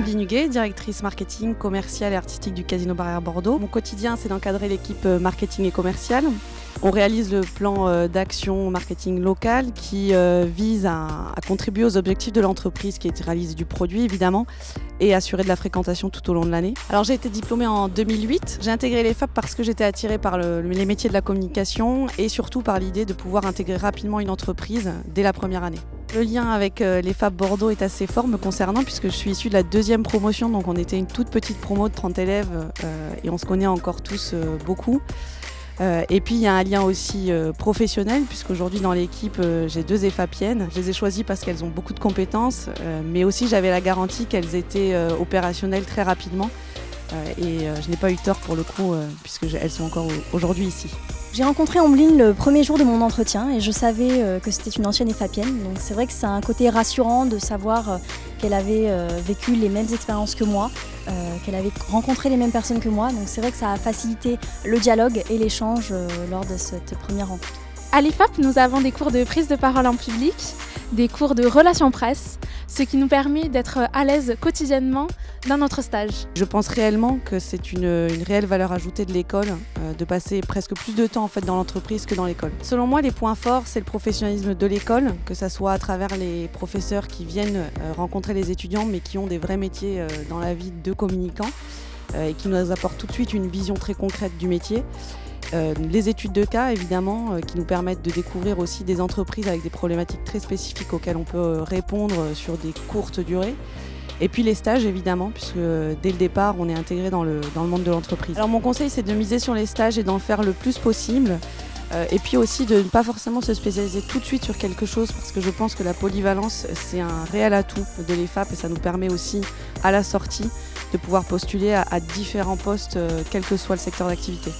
Amblin Huguet, directrice marketing, commerciale et artistique du Casino Barrière Bordeaux. Mon quotidien, c'est d'encadrer l'équipe marketing et commerciale. On réalise le plan d'action marketing local qui vise à contribuer aux objectifs de l'entreprise, qui est de réaliser du produit évidemment et assurer de la fréquentation tout au long de l'année. Alors j'ai été diplômée en 2008. J'ai intégré les FAP parce que j'étais attirée par les métiers de la communication et surtout par l'idée de pouvoir intégrer rapidement une entreprise dès la première année. Le lien avec les FAP Bordeaux est assez fort me concernant puisque je suis issue de la deuxième promotion, donc on était une toute petite promo de 30 élèves et on se connaît encore tous beaucoup. Et puis il y a un lien aussi professionnel puisqu'aujourd'hui dans l'équipe j'ai 2 EFAPiennes. Je les ai choisies parce qu'elles ont beaucoup de compétences mais aussi j'avais la garantie qu'elles étaient opérationnelles très rapidement et je n'ai pas eu tort pour le coup puisqu'elles sont encore aujourd'hui ici. J'ai rencontré Amblin le premier jour de mon entretien et je savais que c'était une ancienne EFAPienne. Donc c'est vrai que c'est un côté rassurant de savoir qu'elle avait vécu les mêmes expériences que moi, qu'elle avait rencontré les mêmes personnes que moi. Donc c'est vrai que ça a facilité le dialogue et l'échange lors de cette première rencontre. À l'EFAP, nous avons des cours de prise de parole en public, des cours de relations presse, ce qui nous permet d'être à l'aise quotidiennement dans notre stage. Je pense réellement que c'est une réelle valeur ajoutée de l'école, de passer presque plus de temps en fait, dans l'entreprise que dans l'école. Selon moi, les points forts, c'est le professionnalisme de l'école, que ce soit à travers les professeurs qui viennent rencontrer les étudiants, mais qui ont des vrais métiers dans la vie de communicants et qui nous apportent tout de suite une vision très concrète du métier. Les études de cas évidemment qui nous permettent de découvrir aussi des entreprises avec des problématiques très spécifiques auxquelles on peut répondre sur des courtes durées. Et puis les stages évidemment puisque dès le départ on est intégré dans le monde de l'entreprise. Alors mon conseil c'est de miser sur les stages et d'en faire le plus possible. Et puis aussi de ne pas forcément se spécialiser tout de suite sur quelque chose parce que je pense que la polyvalence c'est un réel atout de l'EFAP et ça nous permet aussi à la sortie de pouvoir postuler à différents postes quel que soit le secteur d'activité.